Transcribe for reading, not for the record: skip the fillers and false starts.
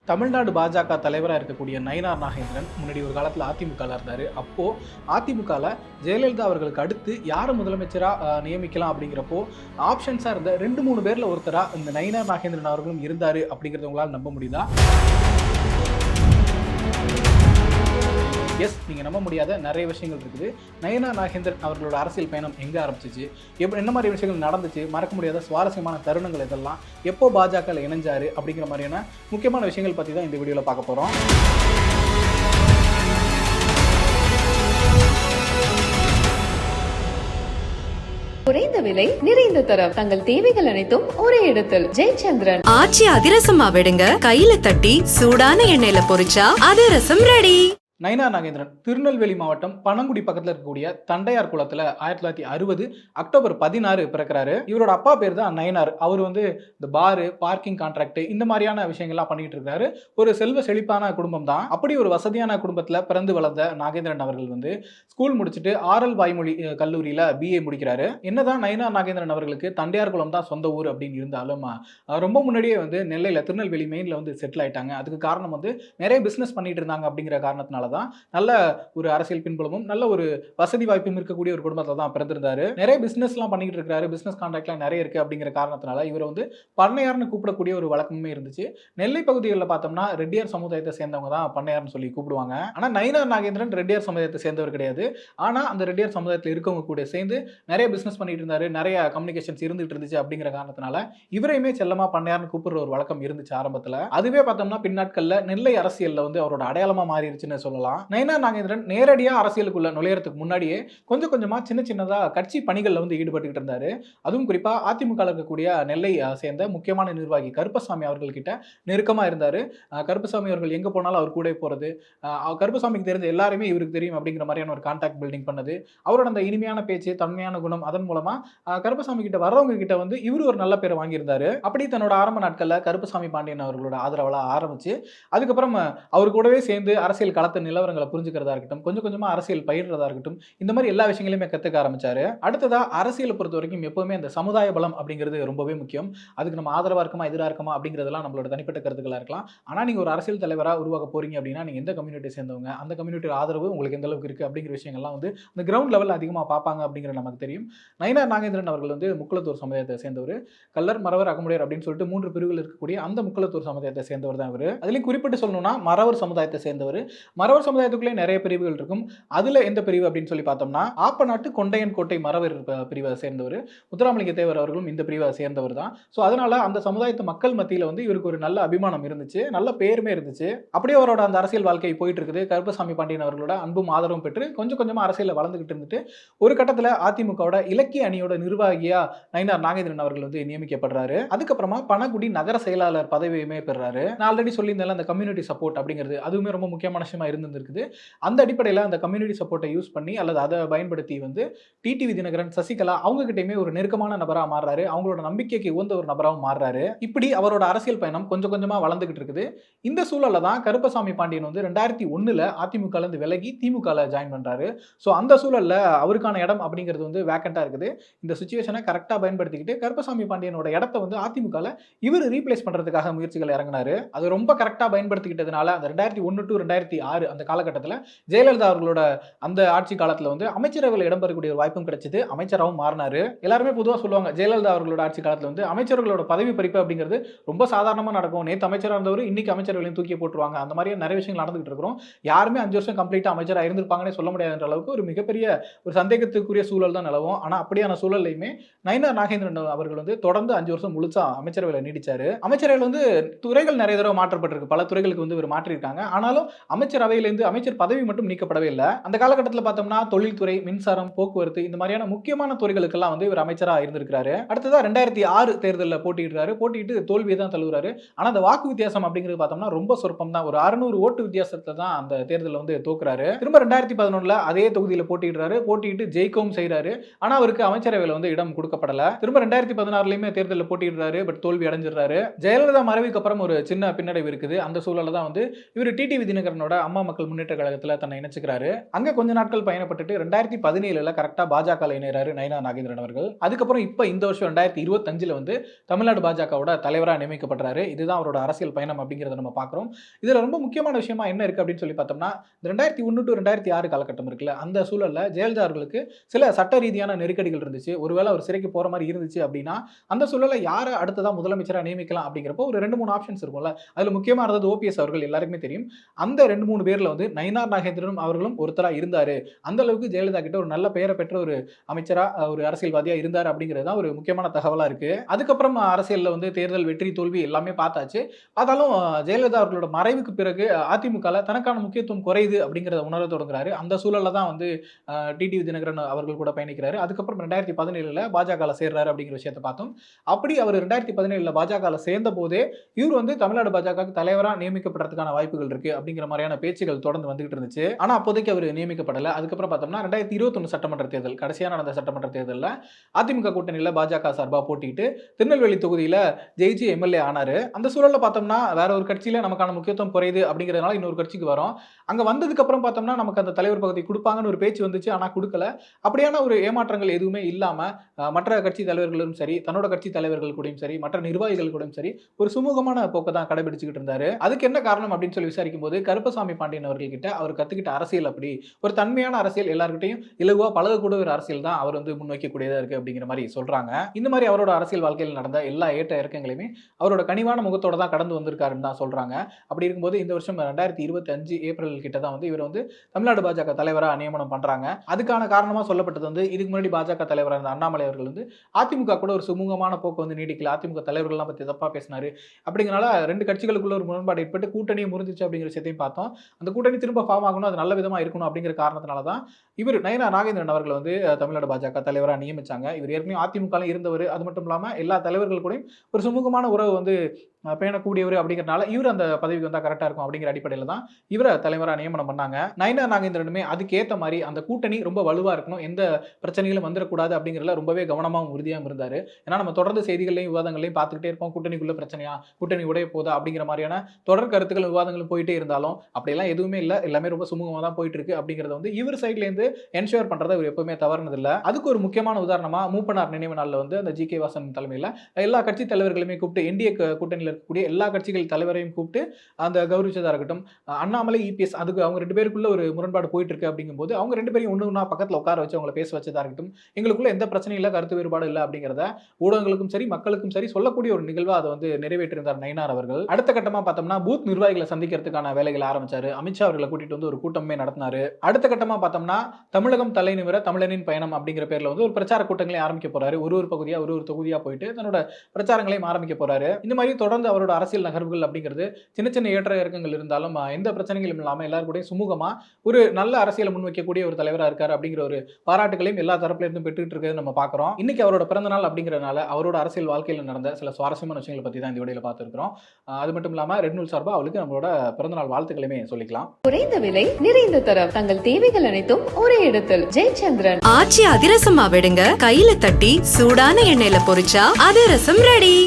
தமிழ்நாடு பாஜக தலைவராக இருக்கக்கூடிய நயினார் நாகேந்திரன் முன்னாடி ஒரு காலத்தில் அதிமுகவில் இருந்தார். அப்போது அதிமுகவில் ஜெயலலிதா அவர்களுக்கு அடுத்து யாரை முதலமைச்சராக நியமிக்கலாம் அப்படிங்கிறப்போ ஆப்ஷன்ஸாக இருந்த 2-3 பேரில் ஒருத்தராக இந்த நயினார் நாகேந்திரன் அவர்களும் இருந்தார் அப்படிங்கிறத உங்களால் நம்ப முடியுதா? எஸ், நீங்கள் நம்ப முடியாத நிறைய விஷயங்கள் இருக்குது. நயினார் நாகேந்திரன் அவர்களோட அரசியல் பயணம் எங்கே ஆரம்பிச்சிச்சு, என்ன மாதிரி விஷயங்கள் நடந்துச்சு, மறக்க முடியாத சுவாரஸ்யமான தருணங்கள் இதெல்லாம், எப்போ பாஜகவில் இணைஞ்சாரு அப்படிங்கிற மாதிரியான முக்கியமான விஷயங்கள் பற்றி தான் இந்த வீடியோவில் பார்க்க போகிறோம். குறைந்த விலை நிறைந்த தரம், தங்கள் தேவைகள் அனைத்தும் ஒரே இடத்தில். ஜெயச்சந்திரன். ஆச்சி அதிரசமா விடுங்க, கையில தட்டி சூடான எண்ணெயில பொரிச்சா அதிரசம் ரெடி. நயினார் நாகேந்திரன் திருநெல்வேலி மாவட்டம் பனங்குடி பக்கத்தில் இருக்கக்கூடிய தண்டையார் குளத்தில் 1960 அக்டோபர் 16 பிறக்கிறாரு. இவரோட அப்பா பேர் தான் நயினார். அவர் இந்த பாரு, பார்க்கிங் கான்ட்ராக்ட் இந்த மாதிரியான விஷயங்கள்லாம் பண்ணிட்டு இருக்காரு. ஒரு செல்வ செழிப்பான குடும்பம் தான். அப்படி ஒரு வசதியான குடும்பத்தில் பிறந்து வளர்ந்த நாகேந்திரன் அவர்கள் ஸ்கூல் முடிச்சுட்டு ஆரல் வாய்மொழி கல்லூரியில் BA முடிக்கிறாரு. என்னதான் நயினார் நாகேந்திரன் அவர்களுக்கு தண்டையார் குளம் தான் சொந்த ஊர் அப்படின்னு இருந்தாலும் ரொம்ப முன்னாடியே நெல்லையில் திருநெல்வேலி மெயினில் செட்டில் ஆயிட்டாங்க. அதுக்கு காரணம் நிறைய பிஸ்னஸ் பண்ணிட்டு இருந்தாங்க அப்படிங்கிற காரணத்தினால தான் நல்ல ஒரு அரசியல் பின்புலமும் நல்ல ஒரு வசதி வாய்ப்பும் இருக்கக்கூடிய ஒரு குடும்பத்தில் தான் பிறந்திருந்தாரு. நிறைய பிசினஸ்லாம் பண்ணிட்டு இருக்காரு. பிசினஸ் கான்ட்ராக்ட்லாம் நிறைய இருக்கு அப்படிங்கிற காரணத்தினால இவர் பண்ணையார்னு கூப்பிடக்கூடிய ஒரு வழக்கமே இருந்துச்சு. நெல்லை பகுதிகளில் பார்த்தோம்னா ரெட்டியார் சமுதாயத்தை சேர்ந்தவங்க தான் பண்ணையார்னு சொல்லி கூப்பிடுவாங்க. ஆனால் நயினார் நாகேந்திரன் ரெட்டியார் சமுதாயத்தை சேர்ந்தவர் கிடையாது. ஆனால் அந்த ரெட்டியார் சமுதாயத்தில் இருக்கவங்க கூட சேர்ந்து நிறைய பிசினஸ் பண்ணிட்டு இருந்தாரு. நிறைய கம்யூனிகேஷன்ஸ் இருந்துட்டு இருந்துச்சு அப்படிங்கிற காரணத்தினால இவரையுமே செல்லமா பண்ணையார்னு கூப்பிடுற ஒரு வழக்கம் இருந்துச்சு ஆரம்பத்தில். அதுவே பார்த்தோம்னா பின்னாட்கள்ல நெல்லை அரசியல்ல அவரோட அடையாளமா மாறிடுச்சுன்னு சொல்லலாம். நயினார் நாகேந்திரன் நேரடியா அரசியலுக்குள்ள நுழையறதுக்கு முன்னாடியே கொஞ்சம் கொஞ்சமா சின்னதா கட்சி பணிகள்ல ஈடுபட்டுக்கிட்டு இருந்தாரு. அதுவும் குறிப்பா அதிமுக இருக்கக்கூடிய நெல்லை சேர்ந்த முக்கியமான நிர்வாகி கருப்பசாமி அவர்கள் கிட்ட நெருக்கமா இருந்தாரு. கருப்பசாமி அவர்கள் எங்க போனாலும் அவர் கூட போறது, கருப்பசாமிக்கு தெரிஞ்ச எல்லாருமே இவருக்கு தெரியும் அப்படிங்கிற மாதிரியான ஒரு கான்டாக்ட் பில்டிங் பண்ணது. அவரோட அந்த இனிமையான பேச்சு, தன்மையான குணம், அதன் மூலமா கருப்பசாமி கிட்ட வர்றவங்க கிட்ட இவரு ஒரு நல்ல பேரை வாங்கியிருந்தாரு. அப்படி தன்னோட ஆரம்ப நாட்கள்ல கருப்பசாமி பாண்டியன் அவர்களோட ஆதரவுல ஆரம்பிச்சு அதுக்கப்புறம் அவர் கூடவே சேர்ந்து அரசியல் களத்தை நிலவரங்களை புரிஞ்சுக்கிறதா இருக்கட்டும், கொஞ்சம் கொஞ்சமா அரசியல் பயிர்றதா இருக்கட்டும், இந்த மாதிரி எல்லா விஷயங்களையுமே கத்துக்க ஆரம்பிச்சாரு. அடுத்ததா அரசியலை பொறுத்த வரைக்கும் எப்பவுமே அந்த சமுதாய பலம் அப்படிங்கிறது ரொம்பவே முக்கியம். அதுக்கு நம்ம ஆதரவா இருக்குமா எதிராக இருக்குமா அப்படிங்கிறதெல்லாம் நம்மளோட தனிப்பட்ட கருத்துக்களா இருக்கலாம். ஆனா நீங்க ஒரு அரசியல் தலைவரா உருவாக போறீங்க அப்படின்னா நீங்க எந்த கம்யூனிட்டி சேர்ந்தவங்க, அந்த கம்யூனிட்டி ஆதரவு உங்களுக்கு எந்த அளவுக்கு இருக்கு அப்படிங்கிற விஷயங்கள்லாம் அந்த கிரவுண்ட் லெவல் அதிகமா பார்ப்பாங்க அப்படிங்கிறது நமக்கு தெரியும். நயினார் நாகேந்திரன் அவர்கள் முக்குளத்தூர் சமுதாயத்தை சேர்ந்தவர். கல்லர், மறவர், அகமுடையர் அப்படின்னு சொல்லிட்டு 3 பிரிவுகள் இருக்கக்கூடிய அந்த முக்குளத்தூர் சமுதாயத்தை சேர்ந்தவர் தான் இவர். அதுலயும் குறிப்பிட்டு சொல்லணும்னா மறவர் சமுதாயத்தை சேர்ந்தவர். மறவர் சமுதாயத்துக்குள்ளே நிறைய பிரிவுகள் இருக்கும். அதுல எந்த பிரிவு அப்படின்னு சொல்லி பார்த்தோம்னா ஆப்பநாட்டு கொண்டையன் கோட்டை மறவர் பிரிவை சேர்ந்தவர். முத்துராமலிங்க தேவர் அவர்களும் இந்த பிரிவை சேர்ந்தவர் தான். ஸோ அதனால அந்த சமுதாயத்து மக்கள் மத்தியில் இவருக்கு ஒரு நல்ல அபிமானம் இருந்துச்சு, நல்ல பேருமே இருந்துச்சு. அப்படியே அவரோட அந்த அரசியல் வாழ்க்கை போயிட்டு இருக்குது. கருப்பசாமி பாண்டியன் அவர்களோட அன்பும் ஆதரவும் பெற்று கொஞ்சம் கொஞ்சமா அரசியல் வளர்ந்துகிட்டு இருந்துட்டு ஒரு கட்டத்தில் அதிமுகவோட இலக்கிய அணியோட நிர்வாகியா நயினார் நாகேந்திரன் அவர்கள் நியமிக்கப்படுறாரு. அதுக்கப்புறமா பனகுடி நகர செயலாளர் பதவியுமே பெறாரு. நான் ஆல்ரெடி சொல்லியிருந்தேன் அந்த கம்யூனிட்டி சப்போர்ட் அப்படிங்கிறது அதுவுமே ரொம்ப முக்கியமான விஷயமா இருந்திருக்குது. அந்த அடிப்படையில் அந்த கம்யூனிட்டி சப்போர்ட்டை யூஸ் பண்ணி அல்லது அதை பயன்படுத்தி டிடிவி தினகரன், சசிகலா அவங்க கிட்டயுமே ஒரு நெருக்கமான நபரா மாறுறாரு. அவங்களோட நம்பிக்கைக்கு உகந்த ஒரு நபராகவும் மாறுறாரு. இப்படி அவரோட அரசியல் பயணம் கொஞ்சம் கொஞ்சமா வளர்ந்துகிட்டு இருக்குது. இந்த சூழல்ல தான் கருப்பசாமி பாண்டியன் 2001 அதிமுக இருந்து விலகி திமுக ஜாயின் பண்றாரு. ஸோ அந்த சூழல்ல அவருக்கான இடம் அப்படிங்கிறது வேக்கண்டா இருக்குது. இந்த சுச்சுவேஷனை கரெக்டா பயன்படுத்திக்கிட்டு கருப்பசாமி பாண்டியனோட இடத்தை அதிமுக இவர் ரீப்ளேஸ் பண்றதுக்காக முயற்சிகள் இறங்கினாரு. அது ரொம்ப கரெக்டா பயன்படுத்திக்கிட்டதுனால அந்த 2001 to 2006 அந்த காலகட்டத்தில் ஜெயலலிதா அவர்களோட அந்த ஆட்சி காலத்தில் அமைச்சரவையில் இடம்பெறக்கூடிய ஒரு வாய்ப்பும் கிடைச்சது. அமைச்சராகவும் மாறினாரு. எல்லாருமே பொதுவாக சொல்லுவாங்க ஜெயலலிதா அவர்களோட ஆட்சி காலத்தில் அமைச்சர்களோட பதவி பறிப்பு அப்படிங்கிறது ரொம்ப சாதாரணமாக நடக்கும். நேற்று அமைச்சராக இருந்தவர் இன்னைக்கு அமைச்சர்களையும் தூக்கி போட்டுருவாங்க. அந்த மாதிரியே நிறைய விஷயங்கள் நடந்துகிட்டு இருக்கிறோம். யாருமே 5 வருஷம் கம்ப்ளீட்டாக அமைச்சராக இருந்திருப்பாங்கன்னே சொல்ல முடியாதுன்ற அளவுக்கு ஒரு மிகப்பெரிய ஒரு சந்தேகத்துக்குரிய சூழல் தான் நிலவும். ஆனால் அப்படியான சூழலையுமே நயினார் நாகேந்திரன் அவர்கள் தொடர்ந்து 5 வருஷம் முழுசா அமைச்சரவையில் நீடிச்சாரு. அமைச்சரவையில் துறைகள் நிறைய தடவை மாற்றப்பட்டிருக்கு. பல துறைகளுக்கு இவர் மாற்றிருக்காங்க. ஆனாலும் அமைச்சரவையிலிருந்து அமைச்சர் பதவி மட்டும் நீக்கப்படவே இல்லை. அந்த காலகட்டத்தில் பார்த்தோம்னா தொழில்துறை, மின்சாரம், போக்குவரத்து இந்த மாதிரியான முக்கியமான துறைகளுக்கெல்லாம் இவர் அமைச்சராக இருந்திருக்காரு. அடுத்ததா 2006 தேர்தலில் போட்டிட்டு தோல்வியை தான் தழுவுறாரு. ஆனால் அந்த வாக்கு வித்தியாசம் அப்படிங்கிறது பார்த்தோம்னா ரொம்ப சொற்பம் தான். ஒரு 600 ஓட்டு வித்தியாசத்தை தான் அந்த தேர்தலில் தோக்குறாரு. திரும்ப 2011 அதே தொகுதியில் போட்டிட்டு ஜெயிக்கவும் செய்யறாரு. ஆனால் அவருக்கு அமைச்சரவையில் இடம் கொடுக்கப்படல. திரும்ப 2016 தேர்தலில் போட்டிடுறாரு. பட் தோல்வி அடைஞ்சிடறாரு. ஜெயலலிதா மறைவுக்கு அப்புறம் ஒரு சின்ன பின்னடைவு இருக்குது. அந்த சூழல்ல தான் இவர் டிடிவி தினகரனோட அம்மா மக்கள் முன்னேற்ற கழகத்துல தன்னை இணைச்சுக்கிறாரு. அங்க கொஞ்ச நாட்கள் பயணப்பட்டுட்டு 2017 கரெக்டா பாஜக இணைறாரு நயினார் நாகேந்திரன் அவர்கள். அதுக்கப்புறம் இப்ப இந்த வருஷம் 2025 வந்து தமிழ்நாடு பாஜகவோட தலைவரா நியமிக்கப்படுறாரு. இதுதான் அவரோட அரசியல் பயணம் அப்படிங்கறத நம்ம பார்க்கிறோம். இதுல ரொம்ப முக்கியமான விஷயமா என்ன இருக்கு அப்படின்னு சொல்லி பார்த்தோம்னா, 2001 to 2006 காலகட்டம் இருக்குல்ல, அந்த சூழல்ல ஜெயலலிதா அவர்களுக்கு சில சட்ட ரீதியான நெருக்கடிகள் இருந்துச்சு. ஒருவேளை அவர் சிறைக்கு போற மாதிரி இருந்துச்சு அப்படின்னா, அந்த சூழல்ல யாரை அடுத்ததா முதலமைச்சரா நியமிக்கலாம் அப்படிங்கிறப்போ ஒரு 2-3 ஆப்ஷன்ஸ் இருக்கும்ல. அதுல முக்கியமா இருந்தது ஓபிஎஸ் அவர்கள், எல்லாருக்குமே தெரியும். அந்த 2-3 பேர்ல வந்து நயினார் நாகேந்திரன் அவர்களும் ஒருத்தரா இருந்தாரு. அந்த அளவுக்கு ஜெயலலிதா கிட்ட ஒரு நல்ல பெயரை பெற்ற ஒரு அமைச்சரா, ஒரு அரசியல்வாதியா இருந்தாரு அப்படிங்கிறது தான் ஒரு முக்கியமான தகவலா இருக்கு. அதுக்கப்புறம் அரசியல்ல வந்து தேர்தல் வெற்றி தோல்வி எல்லாமே பார்த்தாச்சு. ஆனாலும் ஜெயலலிதா அவர்களோட மறைவுக்கு பிறகு அதிமுகல தனக்கான முக்கியத்துவம் குறையுது அப்படிங்கிறத உணர தொடங்குறாரு. அந்த சூழல்ல தான் வந்து டிடிவி தினகரன் அவர்கள் கூட பயணிக்கிறாரு. அதுக்கப்புறம் 2017 பாஜகல சேர்றாரு அப்படிங்கிற விஷயத்தை பார்த்தோம். அப்படி அவர் 2017 பாஜகல சேர்ந்த போதே இவர் வந்து தமிழ்நாடு பாஜகவுக்கு தலைவரா நியமிக்கப்படுறதுக்கான வாய்ப்புகள் இருக்கு அப்படிங்கிற மாதிரியான பேச்சுகள் தொடர்ந்து வந்துகிட்டு இருந்துச்சு. ஆனா அப்போதைக்கு அவர் நியமிக்கப்படல. அதுக்கப்புறம் பார்த்தோம்னா 2021 சட்டமன்ற தேர்தல், கடைசியா நடந்த சட்டமன்ற தேர்தல்ல அதிமுக கூட்டணியில பாஜக சார்பா போட்டிட்டு திருநெல்வேலி தொகுதியில ஜெயிச்சு எம்எல்ஏ ஆனாரு. அந்த சூழல்ல பார்த்தோம்னா வேற ஒரு கட்சியில நமக்கான முக்கியத்துவம் குறையுது அப்படிங்கிறதுனால இன்னொரு கட்சிக்கு வரோம். அங்க வந்ததுக்கு அப்புறம் பார்த்தோம்னா நமக்கு அந்த தலைவர் பதவி கொடுப்பாங்கன்னு ஒரு பேச்சு வந்துச்சு. ஆனா கொடுக்கல. அப்படியான ஒரு ஏமாற்றங்கள் எதுவுமே இல்லாம மற்ற கட்சி தலைவர்களும் சரி, தன்னோட கட்சி தலைவர்கள் கூடயும் சரி, மற்ற நிர்வாகிகள் கூடயும் சரி ஒரு சுமூகமான போக்கை தான் கடைபிடிச்சுக்கிட்டு இருந்தாரு. அதுக்கு என்ன காரணம் அப்படின்னு சொல்லி விசாரிக்கும் போது கருப்பசாமி பாண்டியன் அவர்கள் கிட்ட அவர் கத்துக்கிட்ட அரசியல் அப்படி ஒரு தன்மையான அரசியல், எல்லார்கிட்டையும் இலகுவா பழகக்கூடிய ஒரு அரசியல் தான் அவர் வந்து முன்வைக்கக்கூடியதா இருக்கு அப்படிங்கிற மாதிரி சொல்றாங்க. இந்த மாதிரி அவரோட அரசியல் வாழ்க்கையில் நடந்த எல்லா ஏற்ற இறக்கங்களையுமே அவரோட கனிவான முகத்தோட தான் கடந்து வந்திருக்காருன்னு தான் சொல்றாங்க. அப்படி இருக்கும்போது இந்த வருஷம் 2025 ஏப்ரல் கிட்ட தான் வந்து இவர் வந்து தமிழ்நாடு பாஜக தலைவரா நியமனம் பண்றாங்க. அதுக்கான காரணமா சொல்லப்பட்டது வந்து இதுக்கு முன்னாடி பாஜக தலைவராக இருந்த அண்ணாமலை அவர்கள் வந்து அதிமுக கூட ஒரு சுமூகமான போக்கு வந்து நீடிக்கல, அதிமுக தலைவர்கள்லாம் பத்தி தப்பா பேசினாரு அப்படிங்கறனால 2 கட்சிகளுக்குள்ள ஒரு முரண்பாடு ஏற்பட்டு கூட்டணியை முறிஞ்சிச்சு அப்படிங்கிற விஷயத்தையும் பார்த்தோம். அந்த கூட்டணி திரும்ப ஃபார்ம் ஆகணும், அது நல்ல விதமா இருக்கணும் அப்படிங்கிற காரணத்தினால தான் இவர் நயினார் நாகேந்திரன் அவர்கள் வந்து தமிழ்நாடு பாஜக தலைவரா நியமிச்சாங்க. இவர் ஏற்கனவே அதிமுக இருந்தவர். அது மட்டும் இல்லாம எல்லா தலைவர்கள் கூடயும் ஒரு சுமூகமான உறவு வந்து பேணக்கூடியவர் அப்படிங்கிறனால இவர் அந்த பதவிக்கு வந்தா கரெக்டா இருக்கும் அப்படிங்கிற அடிப்படையில தான் இவரை தலைவரா நியமனம் பண்ணாங்க. நயினார் நாகேந்திரனுமே அதுக்கேற்ற மாதிரி அந்த கூட்டணி ரொம்ப வலுவா இருக்கணும், எந்த பிரச்சனைகளும் வந்துடக்கூடாது அப்படிங்கிறதுல ரொம்பவே கவனமாகவும் உறுதியாகவும் இருந்தாரு. ஏன்னா நம்ம தொடர்ந்து செய்திகளையும் விவாதங்களையும் பார்த்துக்கிட்டே இருப்போம். கூட்டணிக்குள்ள பிரச்சனையா, கூட்டணி உடைய போதா அப்படிங்கிற மாதிரியான தொடர் கருத்துக்கள் விவாதங்களும் போயிட்டே இருந்தாலும் அப்படியெல்லாம் எதுவுமே இல்லை, எல்லாமே ரொம்ப சுமூகமா தான் போயிட்டு இருக்கு அப்படிங்கறத வந்து இவர் சைட்ல இருந்து என்ஷூர் பண்றதை இவர் எப்பவுமே தவறுனது இல்லை. அதுக்கு ஒரு முக்கியமான உதாரணமா மூப்பனார் நினைவு நாள்ல வந்து அந்த ஜி.கே. வாசன் தலைமையில எல்லா கட்சி தலைவர்களுமே கூப்பிட்டு என்டிஏ கூட்டணியில் இருக்கக்கூடிய எல்லா கட்சிகள் தலைவரையும் கூப்பிட்டு அந்த கௌரவிச்சதா இருக்கட்டும். அண்ணாமலை, இபிஎஸ் அதுக்கு அவங்க 2 பேருக்குள்ள ஒரு முரண்பாடு போயிட்டு இருக்கு அப்படிங்கும்போது அவங்க 2 பேரையும் ஒண்ணு பக்கத்துல உட்கார வச்சு அவங்களை பேச வச்சதா இருக்கட்டும். எங்களுக்குள்ள எந்த பிரச்சனையும் இல்லை, கருத்து வேறுபாடு இல்லை அப்படிங்கிறத ஊடகங்களுக்கும் சரி மக்களுக்கும் சரி சொல்லக்கூடிய ஒரு நிகழ்வா அதை வந்து நிறைவேற்றியிருந்தார் நயினார் அவர்கள். அடுத்த கட்டமா பார்த்தோம்னா பூத் நிர்வாகிகளை சந்திக்கிறதுக்கான வேலைகளை ஆரம்பிச்சாரு. அமித்ஷா அவர்களை கூட்டிட்டு வந்து ஒரு கூட்டமே நடத்தினாரு. அடுத்த கட்டமா பார்த்தோம்னா தமிழகம் தலை நிமிர தமிழனின் பயணம் அப்படிங்கிற பேர்ல வந்து ஒரு பிரச்சார கூட்டங்களை ஆரம்பிக்க போறாரு. ஒரு பகுதியா ஒரு தொகுதியா போயிட்டு தன்னோட பிரச்சாரங்களையும் ஆரம்பிக்க போறாரு. இந்த மாதிரி தொடர்ந்து அவரோட அரசியல் நகர்வுகள் அப்படிங்கிறது சின்ன சின்ன ஏற்ற இறக்கங்கள் இருந்தாலும் எந்த பிரச்சனைகளும் இல்லாம எல்லாரும் கூட சுமூகமா ஒரு நல்ல அரசியலை முன்வைக்கக்கூடிய ஒரு தலைவரா இருக்காரு அப்படிங்கிற ஒரு பாராட்டுகளையும் எல்லா தரப்புல இருந்தும் பெற்றுட்டு இருக்கிறது நம்ம பார்க்கிறோம். இன்னைக்கு அவரோட பிறந்த நாள் அப்படிங்கறதுனால அவரோட அரசியல் வாழ்க்கையில் நடந்த சில சுவாரஸ்யமான விஷயங்களை பத்தி தான் இந்த வீடியோல பார்த்திருக்கிறோம். அது மட்டும் இல்லாம ரெட் நூல் சார்பா அவளுக்கு நம்மளோட பிறந்தநாள் வாழ்த்துக்களுமே சொல்லிக்கலாம். குறைந்த விலை நிறைந்த தரம் தங்கள் தேவைகள் அனைத்தும் ஒரே இடத்தில் ஜெயச்சந்திரன். ஆச்சி அதிரசமா விடுங்க, கையில தட்டி சூடான எண்ணெயில பொரிச்சா அதிரசம் ரெடி.